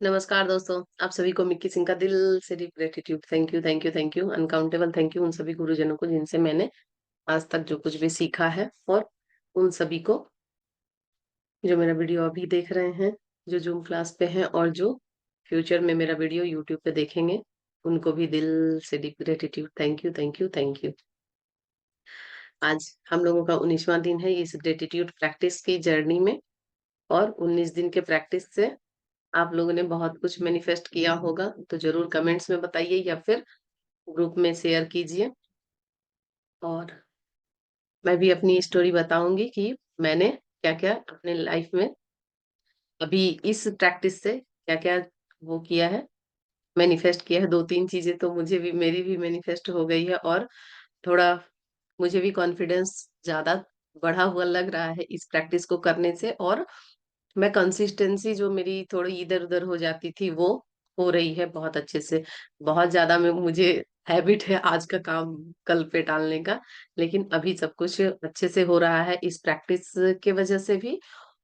नमस्कार दोस्तों, आप सभी को मिक्की सिंह का दिल से deep gratitude. Thank you, thank you, thank you, uncountable thank you उन सभी गुरुजनों को जिनसे मैंने आज तक जो कुछ भी सीखा है, और उन सभी को जो मेरा वीडियो अभी देख रहे हैं, जो जूम क्लास पे हैं और जो फ्यूचर में मेरा वीडियो यूट्यूब पे देखेंगे, उनको भी दिल से deep gratitude. Thank you, thank you, thank you. आज हम लोगों का 19वां दिन है इस ग्रेटिट्यूड प्रैक्टिस की जर्नी में, और 19 दिन के प्रैक्टिस से आप लोगों ने बहुत कुछ मैनिफेस्ट किया होगा, तो जरूर कमेंट्स में बताइए या फिर ग्रुप में शेयर कीजिए। और मैं भी अपनी स्टोरी बताऊंगी कि मैंने क्या क्या अपने लाइफ में अभी इस प्रैक्टिस से क्या क्या वो किया है, मैनिफेस्ट किया है। दो तीन चीजें तो मुझे भी, मेरी भी मैनिफेस्ट हो गई है, और थोड़ा मुझे भी कॉन्फिडेंस ज्यादा बढ़ा हुआ लग रहा है इस प्रैक्टिस को करने से। और मैं कंसिस्टेंसी जो मेरी थोड़ी इधर उधर हो जाती थी, वो हो रही है बहुत अच्छे से। बहुत ज्यादा में मुझे हैबिट है आज का काम कल पे टालने का, लेकिन अभी सब कुछ अच्छे से हो रहा है इस प्रैक्टिस के वजह से भी,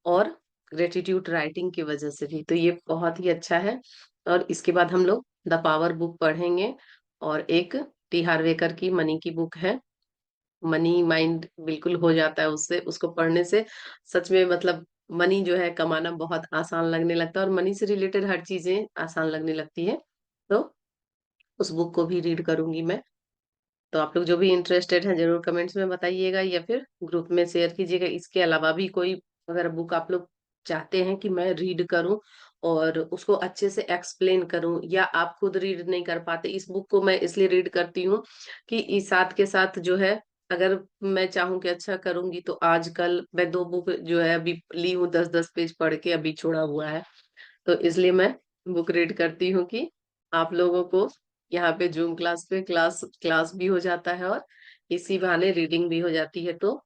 और ग्रेटिट्यूड राइटिंग की वजह से भी। तो ये बहुत ही अच्छा है। और इसके बाद हम लोग द पावर बुक पढ़ेंगे, और एक टी हार्वेकर की मनी की बुक है। मनी माइंड बिल्कुल हो जाता है उससे, उसको पढ़ने से सच में मतलब मनी जो है कमाना बहुत आसान लगने लगता है, और मनी से रिलेटेड हर चीजें आसान लगने लगती है। तो उस बुक को भी रीड करूंगी मैं। तो आप लोग जो भी इंटरेस्टेड हैं जरूर कमेंट्स में बताइएगा या फिर ग्रुप में शेयर कीजिएगा। इसके अलावा भी कोई अगर बुक आप लोग चाहते हैं कि मैं रीड करूं और उसको अच्छे से एक्सप्लेन करूं, या आप खुद रीड नहीं कर पाते, इस बुक को मैं इसलिए रीड करती हूँ कि इस साथ के साथ जो है, अगर मैं चाहूं कि अच्छा करूंगी तो आजकल मैं दो बुक जो है अभी ली हूँ, 10-10 पेज पढ़ के अभी छोड़ा हुआ है। तो इसलिए मैं बुक रीड करती हूँ कि आप लोगों को यहाँ पे जूम क्लास पे क्लास क्लास भी हो जाता है, और इसी बहाने रीडिंग भी हो जाती है। तो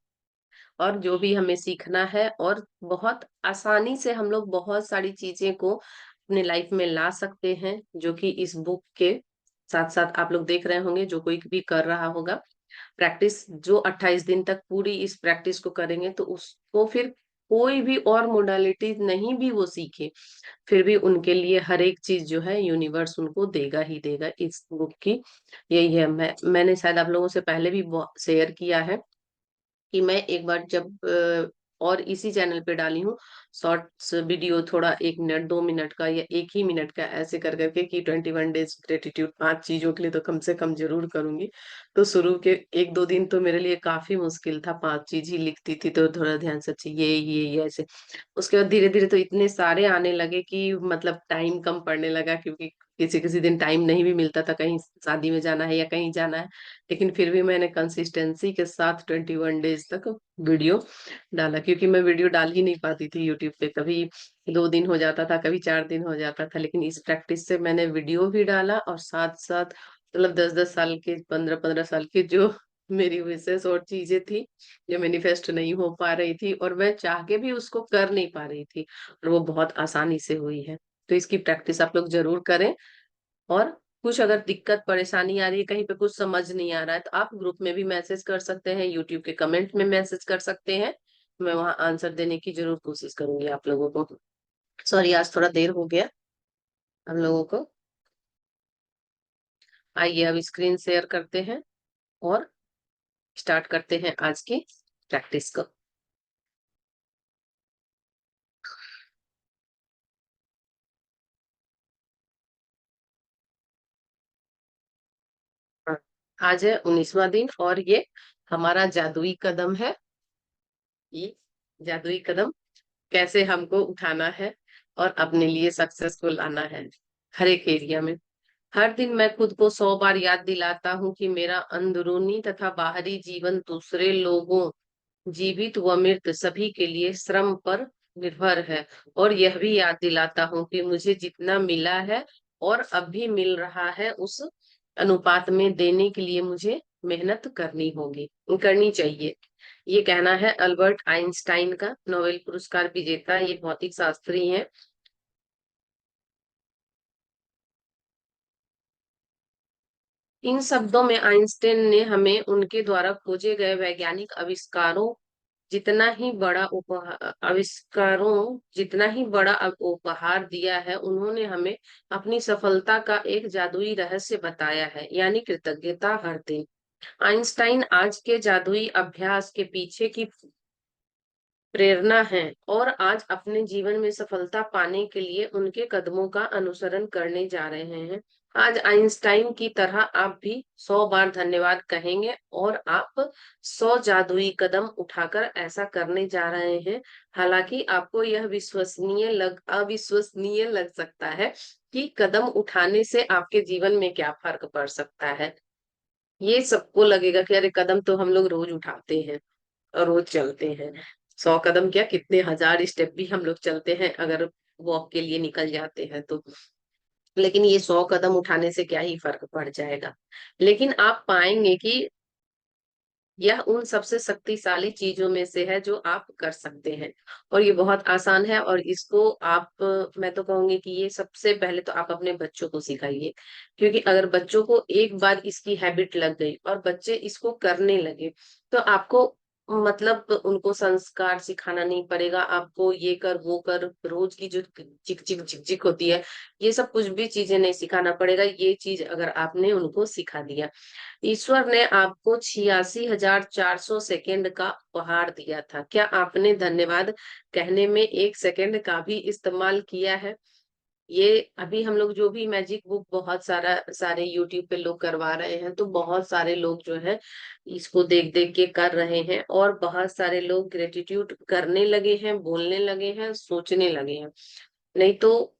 और जो भी हमें सीखना है, और बहुत आसानी से हम लोग बहुत सारी चीजें को अपने लाइफ में ला सकते हैं, जो कि इस बुक के साथ साथ आप लोग देख रहे होंगे, जो कोई भी कर रहा होगा प्रैक्टिस, जो 28 दिन तक पूरी इस प्रैक्टिस को करेंगे, तो उसको फिर कोई भी और मोडालिटी नहीं भी वो सीखे, फिर भी उनके लिए हर एक चीज जो है यूनिवर्स उनको देगा ही देगा। इस बुक की यही है। मैंने शायद आप लोगों से पहले भी शेयर किया है कि मैं एक बार जब और इसी चैनल पे डाली हूँ शॉर्ट्स वीडियो, थोड़ा 1 मिनट 2 मिनट का या एक ही मिनट का, ऐसे कर करके कि 21 डेज ग्रेटिट्यूड 5 चीजों के लिए तो कम से कम जरूर करूंगी। तो शुरू के 1-2 दिन तो मेरे लिए काफी मुश्किल था, 5 चीज ही लिखती थी तो थोड़ा ध्यान से अच्छी ये ऐसे। उसके बाद धीरे धीरे तो इतने सारे आने लगे कि मतलब टाइम कम पड़ने लगा, क्योंकि किसी किसी दिन टाइम नहीं भी मिलता था, कहीं शादी में जाना है या कहीं जाना है। लेकिन फिर भी मैंने कंसिस्टेंसी के साथ 21 डेज तक वीडियो डाला, क्योंकि मैं वीडियो डाल ही नहीं पाती थी यूट्यूब पे। कभी 2 दिन हो जाता था, कभी 4 दिन हो जाता था, लेकिन इस प्रैक्टिस से मैंने वीडियो भी डाला, और साथ साथ मतलब 10-10 साल के, 15-15 साल के जो मेरी विशेष और चीजें थी जो मैनिफेस्ट नहीं हो पा रही थी, और मैं चाह के भी उसको कर नहीं पा रही थी, और वो बहुत आसानी से हुई है। तो इसकी प्रैक्टिस आप लोग जरूर करें। और कुछ अगर दिक्कत परेशानी आ रही है, कहीं पे कुछ समझ नहीं आ रहा है, तो आप ग्रुप में भी मैसेज कर सकते हैं, यूट्यूब के कमेंट में मैसेज कर सकते हैं। मैं वहां आंसर देने की जरूर कोशिश करूंगी आप लोगों को। सॉरी, आज थोड़ा देर हो गया हम लोगों को। आइए अब स्क्रीन शेयर करते हैं और स्टार्ट करते हैं आज की प्रैक्टिस को। हाँ, आज है 19वां दिन, और ये हमारा जादुई कदम है। ये जादुई कदम कैसे हमको उठाना है और अपने लिए सक्सेस को लाना है हर एक एरिया में। हर दिन मैं खुद को 100 बार याद दिलाता हूँ कि मेरा अंदरूनी तथा बाहरी जीवन दूसरे लोगों, जीवित व मृत सभी के लिए श्रम पर निर्भर है। और यह भी याद दिलाता हूँ कि मुझे जितना मिला है और अब भी मिल रहा है, उस अनुपात में देने के लिए मुझे मेहनत करनी होगी, करनी चाहिए। ये कहना है अल्बर्ट आइंस्टाइन का, नोबेल पुरस्कार विजेता, ये भौतिक शास्त्री हैं। इन शब्दों में आइंस्टाइन ने हमें उनके द्वारा खोजे गए वैज्ञानिक आविष्कारों जितना ही बड़ा उपहार आविष्कारों जितना ही बड़ा उपहार दिया है, उन्होंने हमें अपनी सफलता का एक जादुई रहस्य बताया है, यानी कृतज्ञता हर दिन। आइंस्टाइन आज के जादुई अभ्यास के पीछे की प्रेरणा है और आज अपने जीवन में सफलता पाने के लिए उनके कदमों का अनुसरण करने जा रहे हैं। आज आइंस्टाइन की तरह आप भी 100 बार धन्यवाद कहेंगे और आप 100 जादुई कदम उठाकर ऐसा करने जा रहे हैं। हालांकि आपको यह अविश्वसनीय लग सकता है कि कदम उठाने से आपके जीवन में क्या फर्क पड़ सकता है। ये सबको लगेगा कि अरे कदम तो हम लोग रोज उठाते हैं और रोज चलते हैं। 100 कदम क्या, कितने हजार स्टेप भी हम लोग चलते हैं अगर वॉक के लिए निकल जाते हैं तो। लेकिन ये 100 कदम उठाने से क्या ही फर्क पड़ जाएगा। लेकिन आप पाएंगे कि यह उन सबसे शक्तिशाली चीजों में से है जो आप कर सकते हैं। और ये बहुत आसान है, और इसको आप मैं तो कहूंगी कि ये सबसे पहले तो आप अपने बच्चों को सिखाइए। क्योंकि अगर बच्चों को एक बार इसकी हैबिट लग गई और बच्चे इसको करने लगे, तो आपको मतलब उनको संस्कार सिखाना नहीं पड़ेगा। आपको ये कर वो कर, रोज की जो चिक चिक चिक चिक होती है, ये सब कुछ भी चीजें नहीं सिखाना पड़ेगा। ये चीज अगर आपने उनको सिखा दिया, ईश्वर ने आपको 86,400 सेकेंड का उपहार दिया था। क्या आपने धन्यवाद कहने में 1 सेकेंड का भी इस्तेमाल किया है? ये अभी हम लोग जो भी मैजिक बुक बहुत सारे यूट्यूब पे लोग करवा रहे हैं, तो बहुत सारे लोग जो है इसको देख देख के कर रहे हैं, और बहुत सारे लोग ग्रेटिट्यूड करने लगे हैं, बोलने लगे हैं, सोचने लगे हैं। नहीं तो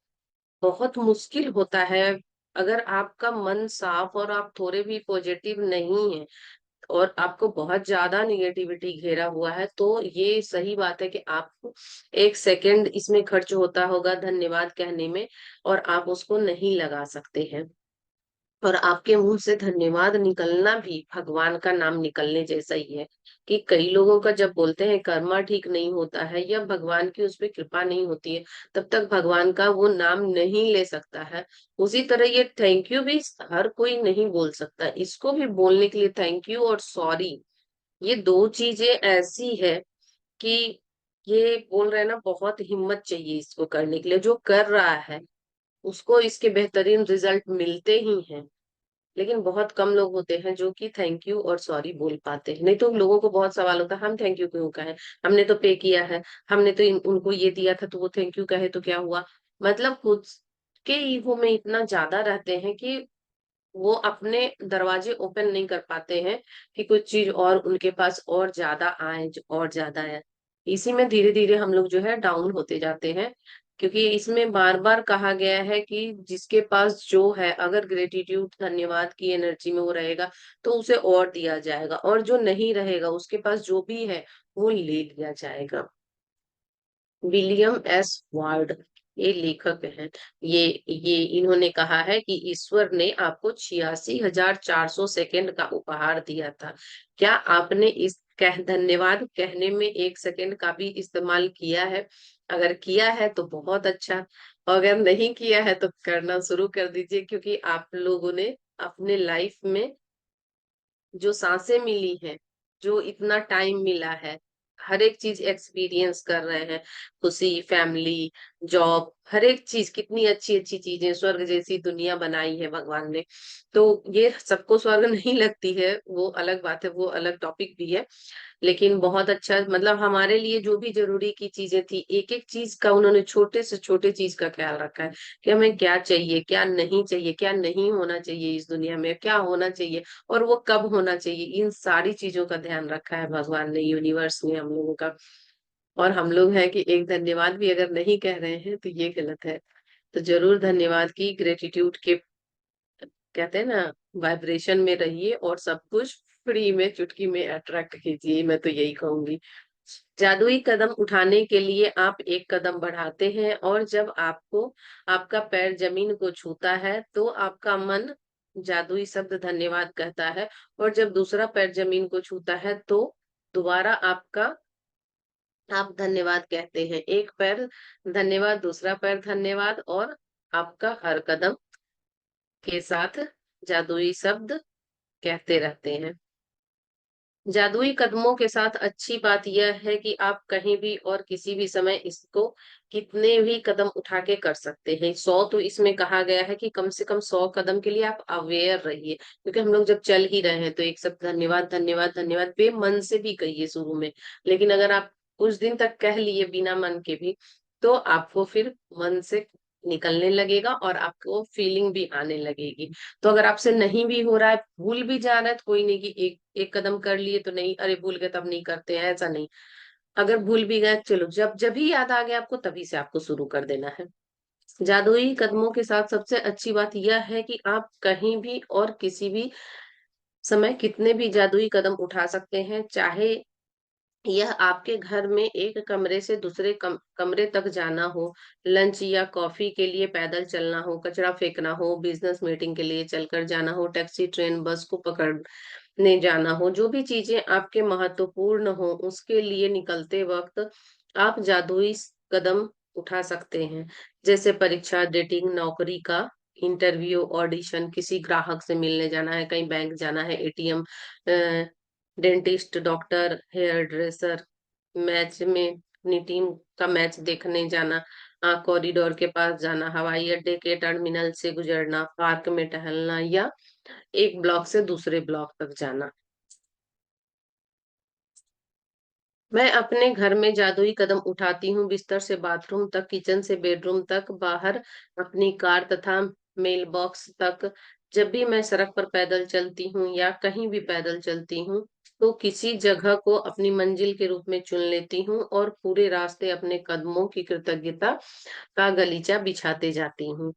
बहुत मुश्किल होता है। अगर आपका मन साफ और आप थोड़े भी पॉजिटिव नहीं है और आपको बहुत ज्यादा निगेटिविटी घेरा हुआ है, तो ये सही बात है कि आपको 1 सेकेंड इसमें खर्च होता होगा धन्यवाद कहने में, और आप उसको नहीं लगा सकते हैं। और आपके मुंह से धन्यवाद निकलना भी भगवान का नाम निकलने जैसा ही है। कि कई लोगों का जब बोलते हैं कर्मा ठीक नहीं होता है या भगवान की उस पर कृपा नहीं होती है, तब तक भगवान का वो नाम नहीं ले सकता है। उसी तरह ये थैंक यू भी हर कोई नहीं बोल सकता। इसको भी बोलने के लिए थैंक यू और सॉरी, ये दो चीजें ऐसी है कि ये बोल रहे हैं ना, बहुत हिम्मत चाहिए इसको करने के लिए। जो कर रहा है उसको इसके बेहतरीन रिजल्ट मिलते ही हैं। लेकिन बहुत कम लोग होते हैं जो कि थैंक यू और सॉरी बोल पाते हैं। नहीं तो लोगों को बहुत सवाल होता है, हम थैंक यू क्यों कहें, हमने तो पे किया है, हमने तो उनको ये दिया था, तो वो थैंक यू कहे तो क्या हुआ। मतलब खुद के ईगो में इतना ज्यादा रहते हैं कि वो अपने दरवाजे ओपन नहीं कर पाते हैं कि कुछ चीज और उनके पास और ज्यादा आए, और ज्यादा है। इसी में धीरे धीरे हम लोग जो है डाउन होते जाते हैं। क्योंकि इसमें बार बार कहा गया है कि जिसके पास जो है, अगर ग्रेटिट्यूड धन्यवाद की एनर्जी में वो रहेगा, तो उसे और दिया जाएगा, और जो नहीं रहेगा उसके पास जो भी है वो ले लिया जाएगा। विलियम एस वार्ड, ये लेखक हैं। ये इन्होंने कहा है कि ईश्वर ने आपको 86,400 सेकेंड का उपहार दिया था। क्या आपने इस धन्यवाद कहने में 1 सेकेंड का भी इस्तेमाल किया है? अगर किया है तो बहुत अच्छा, अगर नहीं किया है तो करना शुरू कर दीजिए। क्योंकि आप लोगों ने अपने लाइफ में जो सांसें मिली हैं, जो इतना टाइम मिला है, हर एक चीज एक्सपीरियंस कर रहे हैं। खुशी, फैमिली, जॉब, हर एक चीज, कितनी अच्छी अच्छी चीजें, स्वर्ग जैसी दुनिया बनाई है भगवान ने। तो ये सबको स्वर्ग नहीं लगती है, वो अलग बात है, वो अलग टॉपिक भी है। लेकिन बहुत अच्छा, मतलब हमारे लिए जो भी जरूरी की चीजें थी, एक एक चीज का उन्होंने छोटे से छोटे चीज का ख्याल रखा है। कि हमें क्या चाहिए, क्या नहीं चाहिए, क्या नहीं होना चाहिए इस दुनिया में, क्या होना चाहिए और वो कब होना चाहिए, इन सारी चीजों का ध्यान रखा है भगवान ने, यूनिवर्स ने हम लोगों का। और हम लोग हैं कि एक धन्यवाद भी अगर नहीं कह रहे हैं तो ये गलत है। तो जरूर धन्यवाद की ग्रेटिट्यूड के, कहते हैं ना, वाइब्रेशन में रहिए और सब कुछ फ्री में चुटकी में अट्रैक्ट कीजिए। मैं तो यही कहूंगी। जादुई कदम उठाने के लिए आप एक कदम बढ़ाते हैं, और जब आपको आपका पैर जमीन को छूता है तो आपका मन जादुई शब्द धन्यवाद कहता है। और जब दूसरा पैर जमीन को छूता है तो दोबारा आपका आप धन्यवाद कहते हैं। एक पैर धन्यवाद, दूसरा पैर धन्यवाद, और आपका हर कदम के साथ जादुई शब्द कहते रहते हैं। जादुई कदमों के साथ अच्छी बात यह है कि आप कहीं भी और किसी भी समय इसको कितने भी कदम उठा के कर सकते हैं। 100 तो इसमें कहा गया है कि कम से कम 100 कदम के लिए आप अवेयर रहिए, क्योंकि हम लोग जब चल ही रहे हैं तो एक सब धन्यवाद धन्यवाद धन्यवाद बेमन से भी कहिए शुरू में। लेकिन अगर आप कुछ दिन तक कह लिए बिना मन के भी, तो आपको फिर मन से निकलने लगेगा और आपको फीलिंग भी आने लगेगी। तो अगर आपसे नहीं भी हो रहा है, भूल भी जा रहा है, तो कोई नहीं कि एक एक कदम कर लिए तो नहीं, अरे भूल गए तब नहीं करते हैं, ऐसा नहीं। अगर भूल भी गए, चलो जब जब भी याद आ गया आपको तभी से आपको शुरू कर देना है। जादुई कदमों के साथ सबसे अच्छी बात यह है कि आप कहीं भी और किसी भी समय कितने भी जादुई कदम उठा सकते हैं, चाहे यह आपके घर में एक कमरे से दूसरे कमरे तक जाना हो, लंच या कॉफी के लिए पैदल चलना हो, कचरा फेंकना हो, बिजनेस मीटिंग के लिए चलकर जाना हो, टैक्सी ट्रेन बस को पकड़ने जाना हो, जो भी चीजें आपके महत्वपूर्ण हो उसके लिए निकलते वक्त आप जादुई कदम उठा सकते हैं। जैसे परीक्षा, डेटिंग, नौकरी का इंटरव्यू, ऑडिशन, किसी ग्राहक से मिलने जाना है, कहीं बैंक जाना है, ATM, dentist, doctor, hair dresser, match में अपनी टीम का मैच देखने जाना, कॉरिडोर के पास जाना, हवाई अड्डे के टर्मिनल से गुजरना, पार्क में टहलना या एक ब्लॉक से दूसरे ब्लॉक तक जाना। मैं अपने घर में जादुई कदम उठाती हूँ, बिस्तर से बाथरूम तक, किचन से बेडरूम तक, बाहर अपनी कार तथा मेल बॉक्स तक। जब भी मैं सड़क पर पैदल चलती हूँ या कहीं भी पैदल चलती हूँ, तो किसी जगह को अपनी मंजिल के रूप में चुन लेती हूँ और पूरे रास्ते अपने कदमों की कृतज्ञता का गलीचा बिछाते जाती हूँ।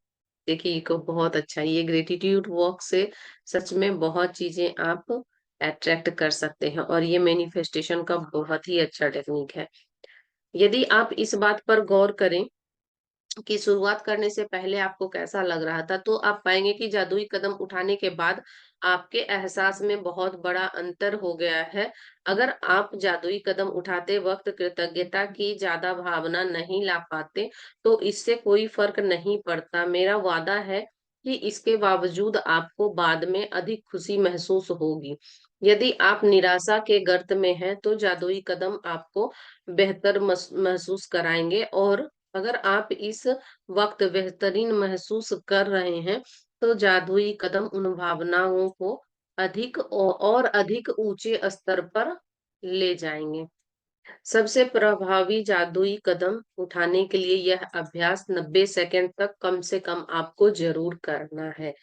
देखिए, ये को बहुत अच्छा है। ये ग्रेटिट्यूड वॉक से सच में बहुत चीजें आप अट्रैक्ट कर सकते हैं और ये मैनिफेस्टेशन का बहुत ही अच्छा टेक्निक है। यदि आप इस बात पर गौर करें कि शुरुआत करने से पहले आपको कैसा लग रहा था, तो आप पाएंगे कि जादुई कदम उठाने के बाद आपके एहसास में बहुत बड़ा अंतर हो गया है। अगर आप जादुई कदम उठाते वक्त कृतज्ञता की ज्यादा भावना नहीं ला पाते, तो इससे कोई फर्क नहीं पड़ता। मेरा वादा है कि इसके बावजूद आपको बाद में अधिक खुशी महसूस होगी। यदि आप निराशा के गर्त में हैं, तो जादुई कदम आपको बेहतर महसूस कराएंगे, और अगर आप इस वक्त बेहतरीन महसूस कर रहे हैं, तो जादुई कदम उन भावनाओं को अधिक और अधिक ऊंचे स्तर पर ले जाएंगे। सबसे प्रभावी जादुई कदम उठाने के लिए यह अभ्यास 90 सेकंड तक कम से कम आपको जरूर करना है।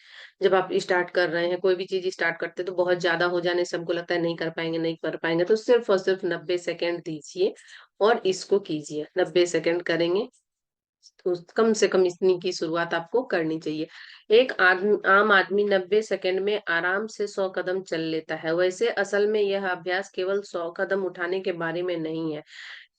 जब आप स्टार्ट कर रहे हैं, कोई भी चीज स्टार्ट करते हैं, तो बहुत ज्यादा हो जाने से हमको लगता है नहीं कर पाएंगे नहीं कर पाएंगे, तो सिर्फ और सिर्फ 90 सेकंड दीजिए और इसको कीजिए। 90 सेकंड करेंगे तो कम से कम इतनी की शुरुआत आपको करनी चाहिए। एक आम आदमी 90 सेकंड में आराम से 100 कदम चल लेता है। वैसे असल में यह अभ्यास केवल 100 कदम उठाने के बारे में नहीं है,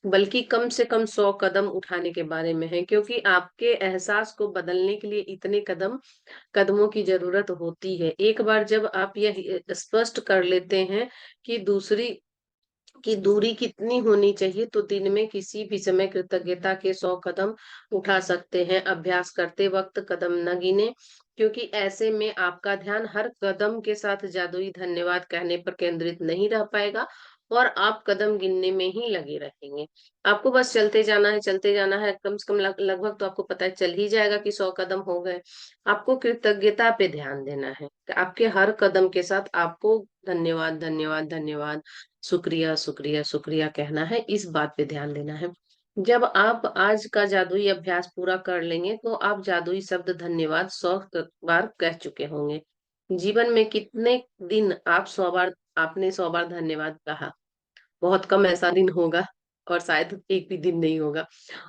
बल्कि कम से कम 100 कदम उठाने के बारे में है, क्योंकि आपके एहसास को बदलने के लिए इतने कदमों की जरूरत होती है। एक बार जब आप यह स्पष्ट कर लेते हैं कि दूसरी की दूरी कितनी होनी चाहिए, तो दिन में किसी भी समय कृतज्ञता के 100 कदम उठा सकते हैं। अभ्यास करते वक्त कदम न गिने, क्योंकि ऐसे में आपका ध्यान हर कदम के साथ जादुई धन्यवाद कहने पर केंद्रित नहीं रह पाएगा और आप कदम गिनने में ही लगे रहेंगे। आपको बस चलते जाना है, चलते जाना है, कम से कम लगभग तो आपको पता है चल ही जाएगा कि 100 कदम हो गए। आपको कृतज्ञता पे ध्यान देना है। आपके हर कदम के साथ आपको धन्यवाद धन्यवाद धन्यवाद, शुक्रिया शुक्रिया शुक्रिया कहना है, इस बात पे ध्यान देना है। जब आप आज का जादुई अभ्यास पूरा कर लेंगे, तो आप जादुई शब्द धन्यवाद 100 बार कह चुके होंगे। जीवन में कितने दिन आप 100 बार आपने 100 बार धन्यवाद कहा? बहुत कम ऐसा दिन होगा, और शायद एक भी दिन नहीं होगा।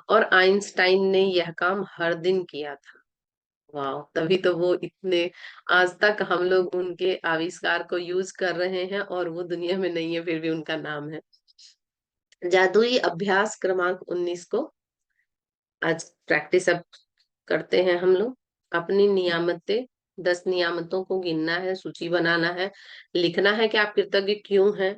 और आइंस्टाइन ने यह काम हर दिन किया था। वाह, तभी तो वो इतने, आज तक हम लोग उनके आविष्कार को यूज कर रहे हैं और वो दुनिया में नहीं है फिर भी उनका नाम है। जादुई अभ्यास क्रमांक 19 को आज प्रैक्टिस अब करते हैं हम लोग। अपनी नियामतें, 10 नियामतों को गिनना है, सूची बनाना है, लिखना है कि आप कृतज्ञ क्यों हैं।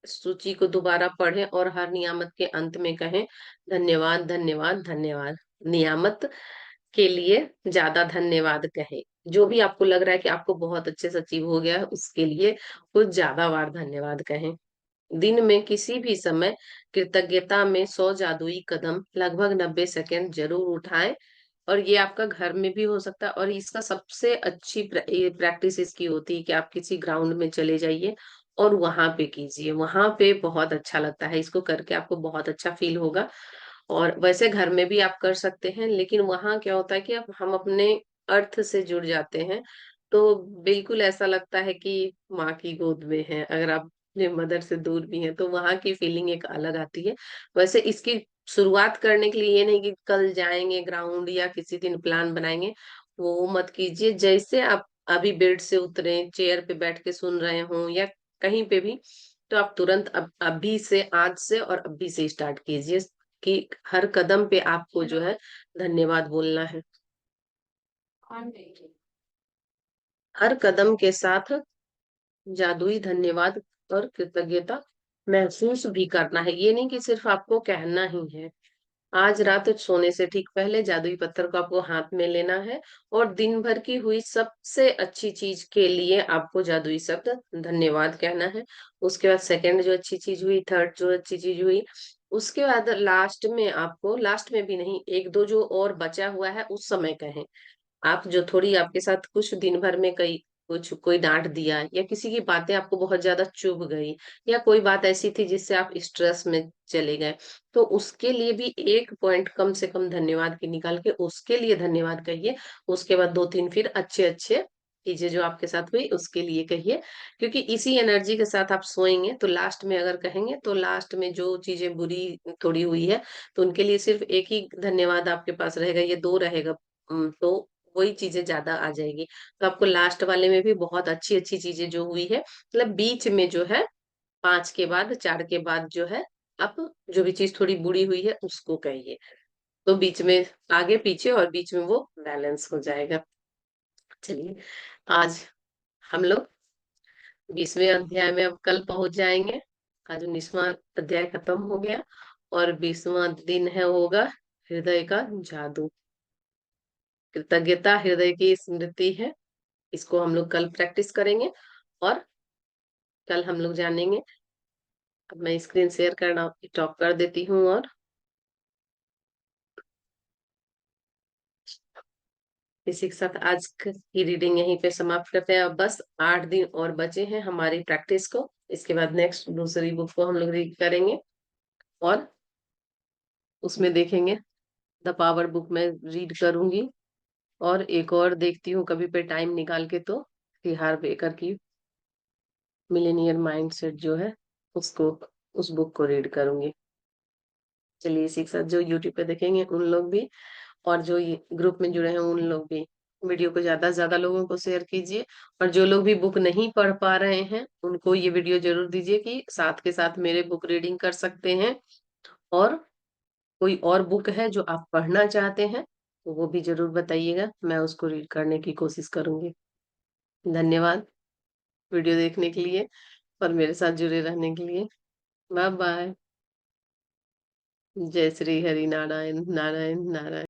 सूची को दोबारा पढ़ें और हर नियामत के अंत में कहें धन्यवाद धन्यवाद धन्यवाद। नियामत के लिए ज्यादा धन्यवाद कहें। जो भी आपको लग रहा है कि आपको बहुत अच्छे से अचीव हो गया है, उसके लिए कुछ ज्यादा बार धन्यवाद कहें। दिन में किसी भी समय कृतज्ञता में 100 जादुई कदम लगभग 90 सेकेंड जरूर उठाएं। और ये आपका घर में भी हो सकता है, और इसका सबसे अच्छी प्रैक्टिस इसकी होती है कि आप किसी ग्राउंड में चले जाइए और वहां पे कीजिए। वहां पे बहुत अच्छा लगता है, इसको करके आपको बहुत अच्छा फील होगा। और वैसे घर में भी आप कर सकते हैं, लेकिन वहां क्या होता है कि अब हम अपने अर्थ से जुड़ जाते हैं, तो बिल्कुल ऐसा लगता है कि माँ की गोद में है। अगर आप अपने मदर से दूर भी हैं तो वहां की फीलिंग एक अलग आती है। वैसे इसकी शुरुआत करने के लिए ये नहीं कि कल जाएंगे ग्राउंड या किसी दिन प्लान बनाएंगे, वो मत कीजिए। जैसे आप अभी बेड से उतरे, चेयर पे बैठ के सुन रहे हो या कहीं पे भी, तो आप तुरंत अभी से, आज से और अभी से स्टार्ट कीजिए कि हर कदम पे आपको जो है धन्यवाद बोलना है। हर कदम के साथ जादुई धन्यवाद और कृतज्ञता महसूस भी करना है। ये नहीं कि सिर्फ आपको कहना ही है। आज रात सोने से ठीक पहले जादुई पत्थर को आपको हाथ में लेना है और दिन भर की हुई सबसे अच्छी चीज के लिए आपको जादुई शब्द धन्यवाद कहना है। उसके बाद सेकंड जो अच्छी चीज हुई, थर्ड जो अच्छी चीज हुई, उसके बाद लास्ट में आपको, लास्ट में भी नहीं, एक दो जो और बचा हुआ है उस समय कहें। आप जो थोड़ी आपके साथ कुछ दिन भर में कई कुछ कोई डांट दिया या किसी की बातें आपको बहुत ज्यादा चुभ गई, या कोई बात ऐसी थी जिससे आप स्ट्रेस में चले गए, तो उसके लिए भी एक पॉइंट कम से कम धन्यवाद की निकाल के उसके लिए धन्यवाद कहिए। उसके बाद दो तीन फिर अच्छे अच्छे चीजें जो आपके साथ हुई उसके लिए कहिए। क्योंकि इसी एनर्जी के साथ आप सोएंगे तो लास्ट में अगर कहेंगे तो लास्ट में जो चीजें बुरी थोड़ी हुई है तो उनके लिए सिर्फ एक ही धन्यवाद आपके पास रहेगा, ये दो रहेगा। तो वही चीजें ज्यादा आ जाएगी। तो आपको लास्ट वाले में भी बहुत अच्छी अच्छी चीजें जो हुई है, मतलब बीच में जो है, पांच के बाद, चार के बाद जो है, आप जो भी चीज थोड़ी बुरी हुई है उसको कहिए। तो बीच में आगे पीछे और बीच में वो बैलेंस हो जाएगा। चलिए, आज हम लोग 20वें अध्याय में अब कल पहुंच जाएंगे। आज 19वां अध्याय खत्म हो गया और 20वां दिन है, होगा हृदय का जादू। कृतज्ञता हृदय की स्मृति है। इसको हम लोग कल प्रैक्टिस करेंगे और कल हम लोग जानेंगे। अब मैं स्क्रीन शेयर करना स्टॉप कर देती हूँ और इसी के साथ आज की रीडिंग यहीं पे समाप्त करते हैं। अब बस 8 दिन और बचे हैं हमारी प्रैक्टिस को। इसके बाद नेक्स्ट दूसरी बुक को हम लोग रीड करेंगे और उसमें देखेंगे। द पावर बुक में रीड करूंगी और एक और देखती हूँ कभी पे टाइम निकाल के, तो तिहार बेकर की मिलेनियर माइंडसेट जो है उसको, उस बुक को रीड करूंगी। चलिए, इसी के साथ जो यूट्यूब पे देखेंगे उन लोग भी और जो ये ग्रुप में जुड़े हैं उन लोग भी वीडियो को ज्यादा से ज्यादा लोगों को शेयर कीजिए। और जो लोग भी बुक नहीं पढ़ पा रहे हैं उनको ये वीडियो जरूर दीजिए कि साथ के साथ मेरे बुक रीडिंग कर सकते हैं। और कोई और बुक है जो आप पढ़ना चाहते हैं तो वो भी जरूर बताइएगा, मैं उसको रीड करने की कोशिश करूंगी। धन्यवाद वीडियो देखने के लिए और मेरे साथ जुड़े रहने के लिए। Bye bye. जय श्री हरि नारायण नारायण नारायण।